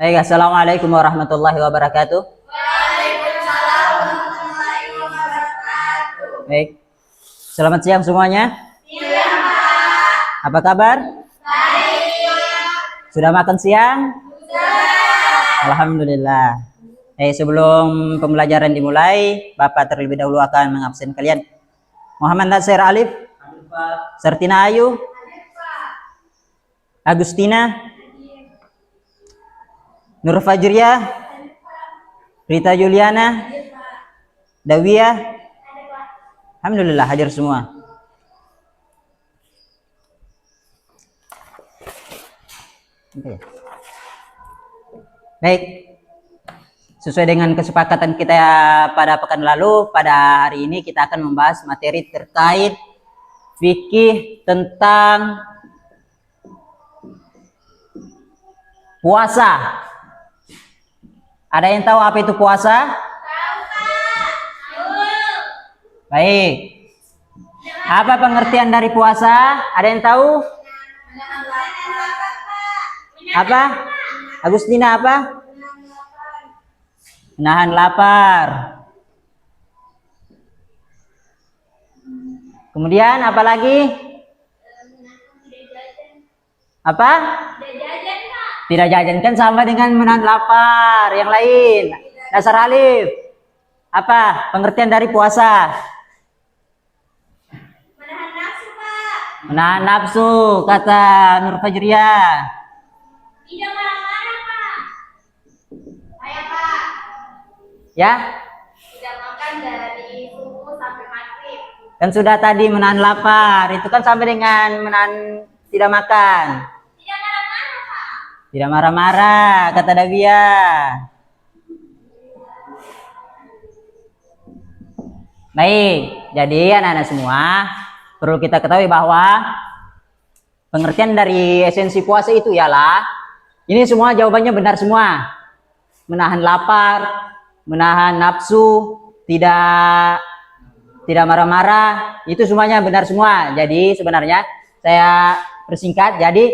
Baik, assalamualaikum warahmatullahi wabarakatuh. Waalaikumsalam warahmatullahi wabarakatuh. Baik, selamat siang semuanya. Siang, Pak. Apa kabar? Baik. Sudah makan siang? Sudah. Alhamdulillah. Sebelum pembelajaran dimulai, Bapak terlebih dahulu akan mengabsen kalian. Muhammad Nasir Alif, Sertina Ayu, Agustina, Nur Fajriah, Rita Juliana, Dawiyah. Alhamdulillah hadir semua. Baik, sesuai dengan kesepakatan kita pada pekan lalu, pada hari ini kita akan membahas materi terkait fikih tentang puasa. Ada yang tahu apa itu puasa? Baik. Apa pengertian dari puasa? Ada yang tahu? Apa? Agustina apa? Menahan lapar. Kemudian apa lagi? Apa? Tidak jajan kan sama dengan menahan lapar. Yang lain, dasar alif. Apa pengertian dari puasa? Menahan nafsu, Pak. Menahan nafsu, kata Nur Fajriah. Tidak marah-marah, Pak. Saya, Pak. Ya? Tidak makan dari subuh sampai maghrib. Kan sudah tadi menahan lapar. Itu kan sampai dengan menahan tidak makan. Tidak marah-marah, Pak. Tidak marah-marah, kata Davia. Baik, jadi anak-anak semua perlu kita ketahui bahwa pengertian dari esensi puasa itu ialah, ini semua jawabannya benar semua. Menahan lapar, menahan nafsu, tidak marah-marah, itu semuanya benar semua. Jadi sebenarnya saya persingkat, jadi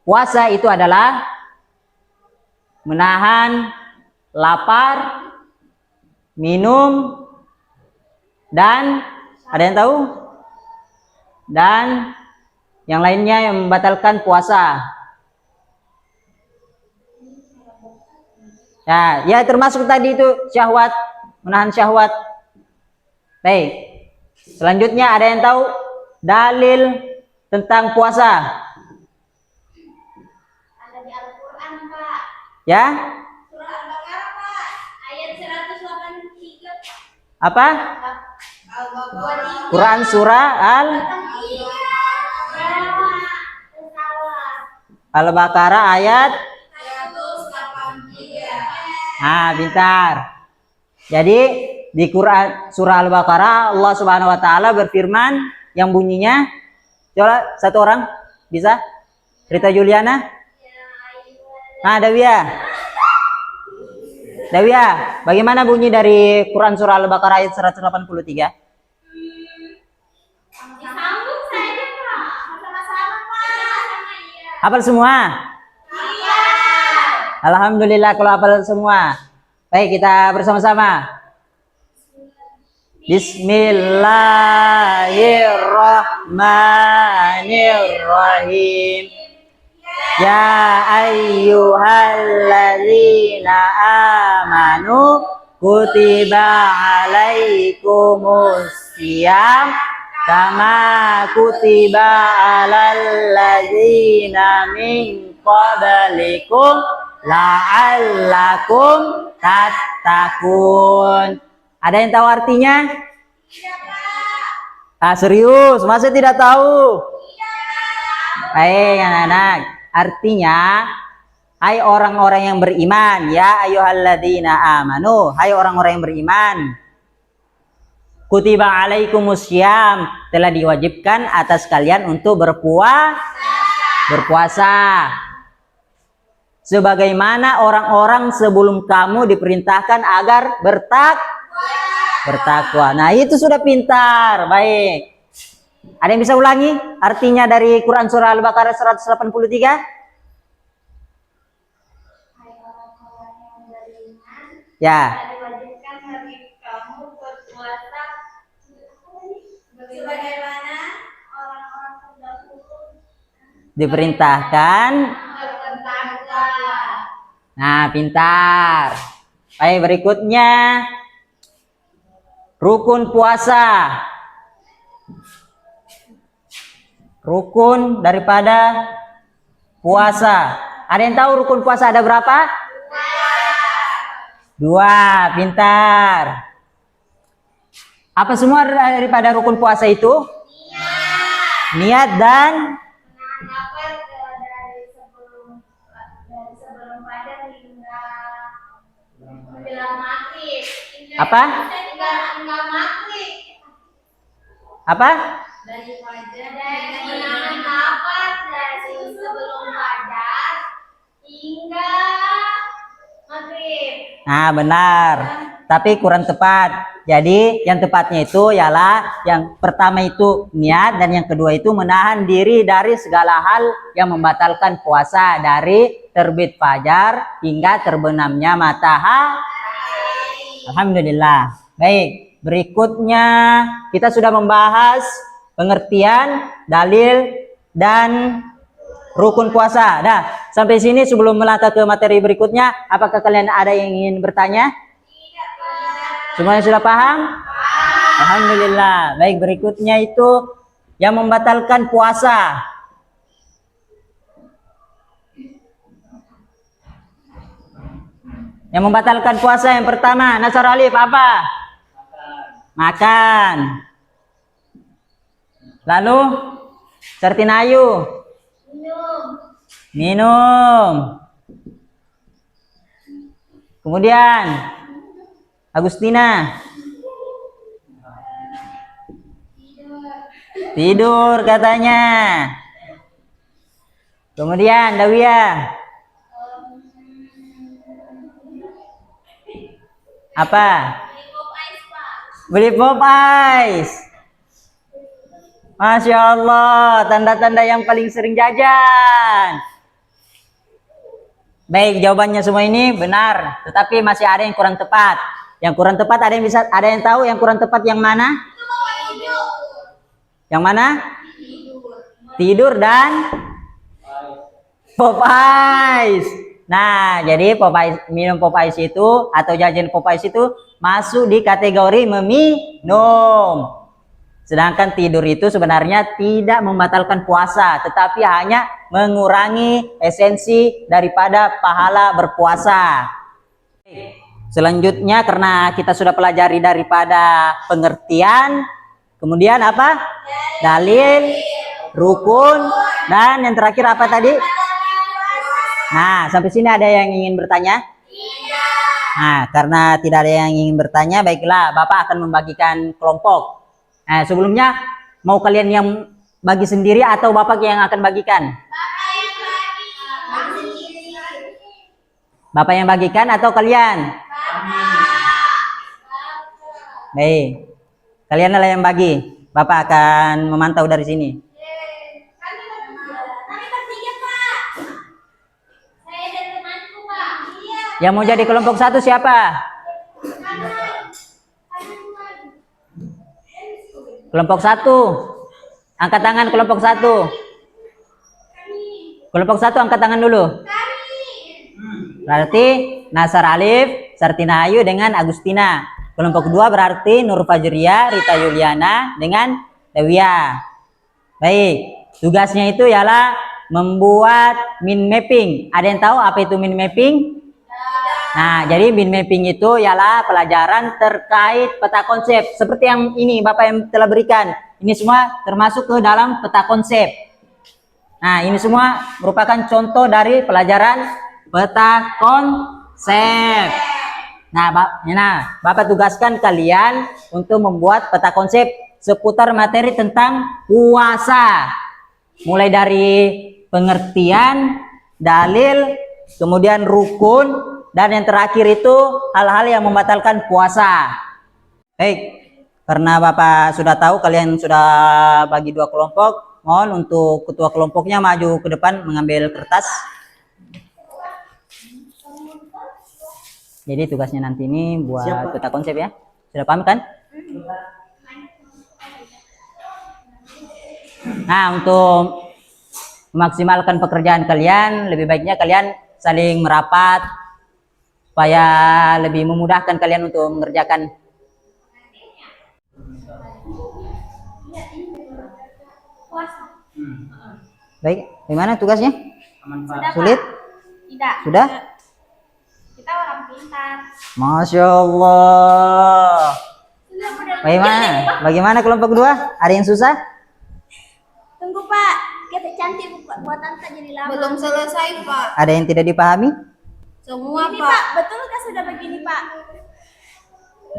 puasa itu adalah menahan lapar, minum, dan ada yang tahu? Dan yang lainnya yang membatalkan puasa. Ya termasuk tadi itu syahwat, menahan syahwat. Baik. Selanjutnya ada yang tahu dalil tentang puasa? Ada di Al-Quran, Pak. Ya? Surah Al-Baqarah, Pak. Ayat 183. Apa? Al-Baqarah. Quran surah Al-Baqarah ayat. 183. Nah, pintar. Jadi di Quran surah Al-Baqarah Allah Subhanahu wa taala berfirman yang bunyinya, coba satu orang bisa? Rita Juliana? Nah, Dawia, bagaimana bunyi dari Quran surah Al-Baqarah ayat 183? Disambung saja, Pak. Sama-sama, Pak. Hafal semua? Iya. Alhamdulillah kalau hafal semua. Baik, kita bersama-sama. Bismillahirrahmanirrahim. Ya ayyuhalladzina amanu kutiba alaikumus syiyam kama kutiba alal ladzina min qablikum la'allakum tattaqun. Ada yang tahu artinya? Tidak, Pak. Serius, masa tidak tahu? Tidak, Pak. Baik anak-anak, artinya hai orang-orang yang beriman, ya ayyuhalladzina amanu, hai orang-orang yang beriman. Kutiba alaikumussyam, telah diwajibkan atas kalian untuk berpuasa. Sebagaimana orang-orang sebelum kamu diperintahkan agar bertakwa. Nah, itu sudah pintar. Baik. Ada yang bisa ulangi artinya dari Quran surah Al-Baqarah 183? Ya, diwajibkan bagi kamu berpuasa sebagaimana orang-orang terdahulu diperintahkan. bertetangga. Nah, pintar. Baik, berikutnya rukun puasa. Rukun daripada puasa. Ada yang tahu rukun puasa ada berapa? Dua, pintar. Apa semua daripada rukun puasa itu? Niat dan Mengapa dari sebelum fajar hingga menjelang maghrib? apa? Hingga maghrib. Apa? Dari fajar dari menahan nafas dari sebelum fajar hingga maghrib. Nah, benar. Tapi kurang tepat. Jadi yang tepatnya itu ialah yang pertama itu niat dan yang kedua itu menahan diri dari segala hal yang membatalkan puasa dari terbit fajar hingga terbenamnya matahari. Alhamdulillah. Baik, berikutnya kita sudah membahas pengertian, dalil dan rukun puasa. Nah, sampai sini sebelum melangkah ke materi berikutnya, apakah kalian ada yang ingin bertanya? Semuanya sudah paham? Alhamdulillah. Baik, berikutnya itu yang membatalkan puasa. Yang membatalkan puasa yang pertama, Nasar Alif apa? Makan. Lalu Sartinayu minum. Kemudian Agustina tidur katanya. Kemudian Dawia apa? Beli pop ice. Masya Allah, tanda-tanda yang paling sering jajan. Baik, jawabannya semua ini benar, tetapi masih ada yang kurang tepat. Yang kurang tepat ada yang tahu yang kurang tepat yang mana? Yang mana? Tidur dan pop ice. Nah, jadi minum pop ice itu atau jajan pop ice itu masuk di kategori meminum. Sedangkan tidur itu sebenarnya tidak membatalkan puasa, tetapi hanya mengurangi esensi daripada pahala berpuasa. Selanjutnya, karena kita sudah pelajari daripada pengertian, kemudian apa? Dalil, rukun, dan yang terakhir apa tadi? Nah, sampai sini ada yang ingin bertanya? Nah, karena tidak ada yang ingin bertanya, baiklah, Bapak akan membagikan kelompok. Nah, sebelumnya mau kalian yang bagi sendiri atau Bapak yang akan bagikan? Bapak yang bagikan atau kalian? Baik, kalian adalah yang bagi. Bapak akan memantau dari sini. Yang mau jadi kelompok satu siapa? Kelompok satu. Angkat tangan kelompok satu. Kelompok satu angkat tangan dulu. Berarti Nasar Alif, Sartina Ayu dengan Agustina. Kelompok kedua berarti Nur Fajria, Rita Yuliana dengan Dewia. Baik, tugasnya itu ialah membuat min mapping. Ada yang tahu apa itu min mapping? Nah, jadi min mapping itu ialah pelajaran terkait peta konsep. Seperti yang ini Bapak yang telah berikan. Ini semua termasuk ke dalam peta konsep. Nah, ini semua merupakan contoh dari pelajaran peta konsep. Nah, Bapak tugaskan kalian untuk membuat peta konsep seputar materi tentang puasa. Mulai dari pengertian, dalil, kemudian rukun, dan yang terakhir itu hal-hal yang membatalkan puasa. Baik, karena Bapak sudah tahu kalian sudah bagi dua kelompok, mohon untuk ketua kelompoknya maju ke depan mengambil kertas. Jadi tugasnya nanti ini buat Siap, Pak. peta konsep ya. Sudah paham kan? Nah, untuk memaksimalkan pekerjaan kalian, lebih baiknya kalian saling merapat supaya lebih memudahkan kalian untuk mengerjakan. Baik, gimana tugasnya? Sudah, Sulit? Pak? Tidak. Sudah? Kita orang pintar. Masya Allah. Sudah benar. Bagaimana? Bagaimana kelompok kedua? Ada yang susah? Tunggu, Pak. Kita cantik buatan tak jadi lama. Belum selesai, Pak. Ada yang tidak dipahami? Semua, Ini, Pak. Pak. Betul kan sudah begini, Pak?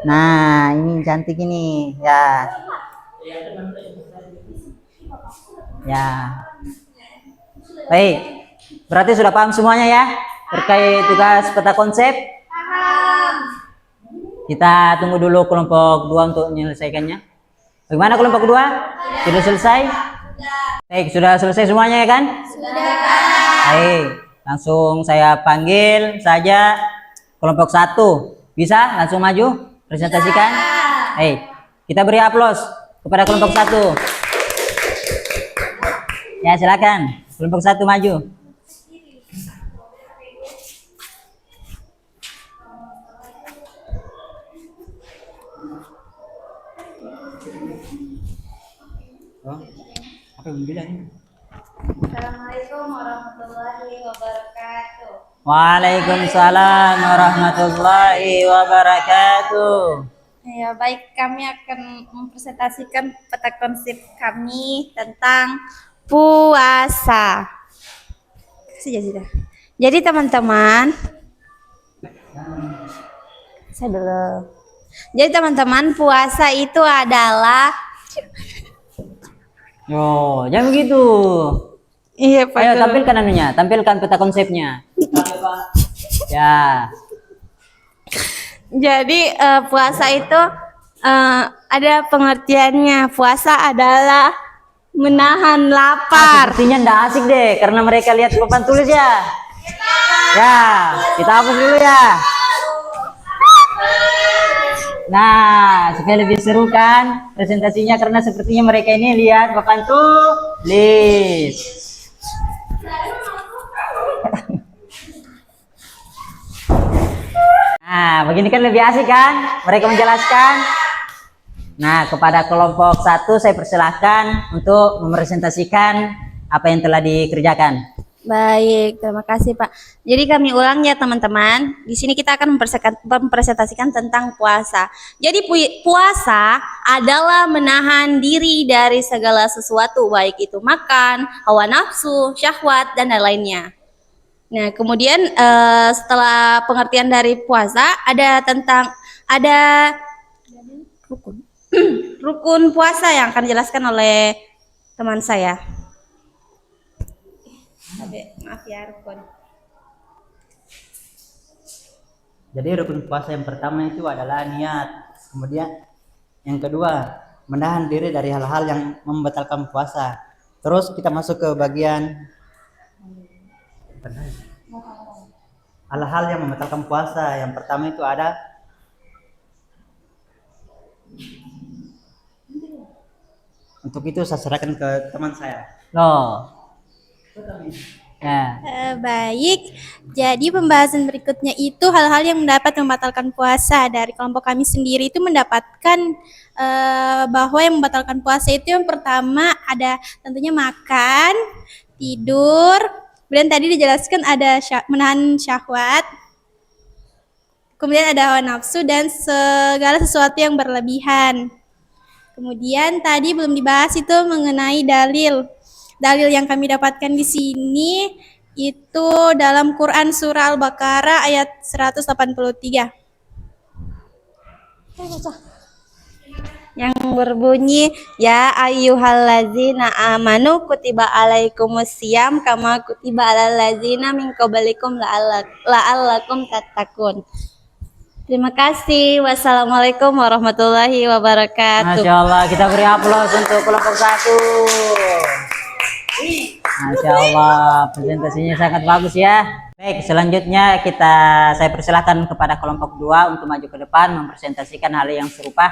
Nah, ini cantik ini. Ya. Ya. Baik. Berarti sudah paham semuanya ya terkait tugas peta konsep? Paham. Kita tunggu dulu kelompok 2 untuk menyelesaikannya. Bagaimana kelompok 2? Sudah selesai? Baik, sudah selesai semuanya ya kan? Sudah. Baik, langsung saya panggil saja kelompok 1. Bisa langsung maju presentasikan? Baik, kita beri aplaus kepada kelompok 1. Ya, silakan. Kelompok 1 maju. Oh, apa yang bilang? Assalamualaikum warahmatullahi wabarakatuh. Waalaikumsalam warahmatullahi wabarakatuh. Ya, baik, kami akan mempresentasikan peta konsep kami tentang puasa. Sudah. Jadi teman-teman, saya dulu. Jadi teman-teman, puasa itu adalah Yo, jangan begitu. iya Pak. Ayo tampilkan anunya, tampilkan peta konsepnya. Ya. Jadi puasa itu ada pengertiannya. Puasa adalah menahan lapar. Sepertinya ndak asik deh karena mereka lihat papan tulis ya. Ya, kita hapus dulu ya. Nah, supaya lebih seru kan presentasinya karena sepertinya mereka ini lihat papan tulis. Nah, begini kan lebih asik kan mereka menjelaskan. Nah, kepada kelompok 1 saya persilahkan untuk mempresentasikan apa yang telah dikerjakan. Baik, terima kasih Pak. Jadi kami ulang ya teman-teman. Di sini kita akan mempresentasikan tentang puasa. Jadi puasa adalah menahan diri dari segala sesuatu, baik itu makan, hawa nafsu, syahwat, dan lain-lainnya. Nah, kemudian setelah pengertian dari puasa ada rukun rukun puasa yang akan dijelaskan oleh teman saya. Maaf ya, rukun. Jadi rukun puasa yang pertama itu adalah niat. Kemudian yang kedua, menahan diri dari hal-hal yang membatalkan puasa. Terus kita masuk ke bagian hal-hal yang membatalkan puasa. Yang pertama itu ada untuk itu saya serahkan ke teman saya. Loh. Ya. Baik, jadi pembahasan berikutnya itu hal-hal yang dapat membatalkan puasa. Dari kelompok kami sendiri itu mendapatkan bahwa yang membatalkan puasa itu yang pertama ada tentunya makan, tidur, kemudian tadi dijelaskan ada menahan syahwat, kemudian ada hawa nafsu dan segala sesuatu yang berlebihan. Kemudian tadi belum dibahas itu mengenai dalil. Dalil yang kami dapatkan di sini itu dalam Quran surah Al-Baqarah ayat 183. Yang berbunyi, ya ayyuhallazina amanu kutiba alaikumusiyam kama kutiba alal ladzina min qablikum la'allakum tattaqun. Terima kasih. Wassalamualaikum warahmatullahi wabarakatuh. Masya Allah, kita beri aplaus untuk kelompok 1. Masya Allah, presentasinya sangat bagus ya. Baik, selanjutnya saya persilahkan kepada kelompok 2 untuk maju ke depan mempresentasikan hal yang serupa.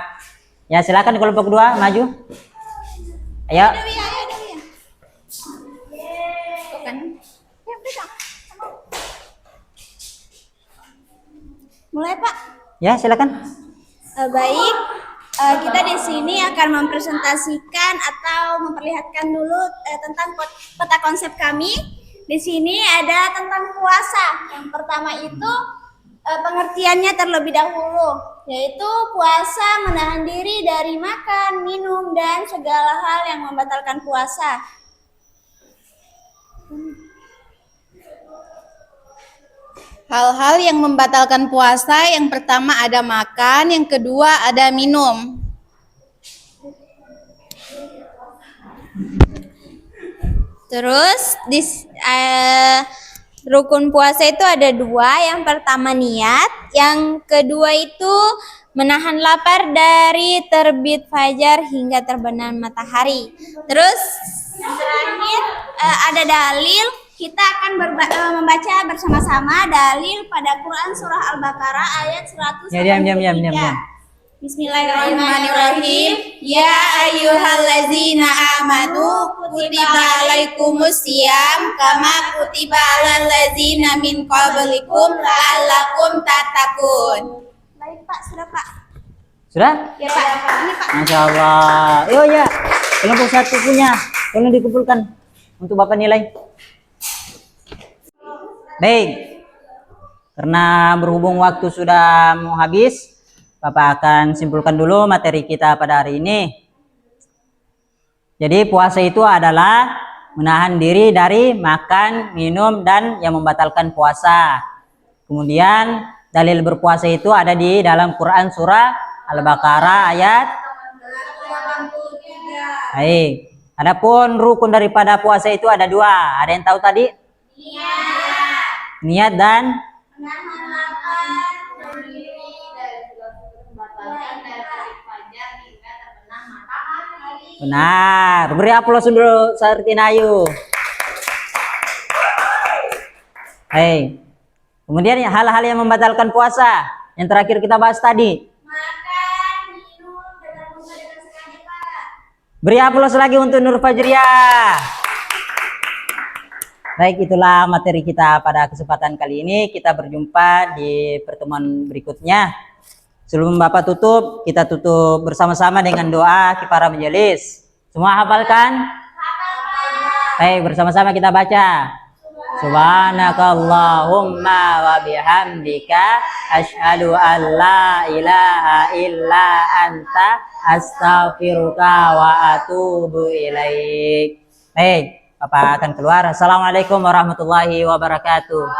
Ya, silakan kelompok 2 maju. Ayo. Mulai Pak. Ya, silakan. Baik, kita di sini akan mempresentasikan atau memperlihatkan dulu tentang peta konsep kami. Di sini ada tentang puasa. Yang pertama itu pengertiannya terlebih dahulu, yaitu puasa menahan diri dari makan, minum, dan segala hal yang membatalkan puasa. Hal-hal yang membatalkan puasa, yang pertama ada makan, yang kedua ada minum. Terus rukun puasa itu ada 2. Yang pertama niat, yang kedua itu menahan lapar dari terbit fajar hingga terbenam matahari. Terus yang terakhir ada dalil. Kita akan membaca bersama-sama dalil pada Quran surah Al-Baqarah ayat 100. Ya, diam. Bismillahirrahmanirrahim. Ya ayyuhallazina amanu kutiba alaikumusiyam kama kutiba alal ladzina min qablikum la'allakum tattaqun. Baik Pak, sudah Pak. Sudah? Ya Pak, ini Pak. Masya Allah. Oh ya, kelompok 1 punya. Tolong dikumpulkan untuk Bapak nilai. Baik, karena berhubung waktu sudah mau habis, Bapak akan simpulkan dulu materi kita pada hari ini. Jadi puasa itu adalah menahan diri dari makan, minum, dan yang membatalkan puasa. Kemudian dalil berpuasa itu ada di dalam Quran surah Al-Baqarah ayat 83. Baik, adapun rukun daripada puasa itu ada 2. Ada yang tahu tadi? Niat dan Menahan lapar benar. Beri aplaus dulu Sartinayu. Hei. Kemudian hal-hal yang membatalkan puasa. Yang terakhir kita bahas tadi. makan, minum, dengan sengaja Pak. Beri aplaus lagi untuk Nur Fajriah. Baik, itulah materi kita pada kesempatan kali ini. Kita berjumpa di pertemuan berikutnya. Sebelum Bapak tutup, kita tutup bersama-sama dengan doa kifarah majelis. Semua hafalkan? Baik, bersama-sama kita baca. Subhanakallahumma wa bihamdika asyhadu an la ilaha illa anta astaghfiruka wa atubu ilaik. Baik, Bapak akan keluar. Assalamualaikum warahmatullahi wabarakatuh.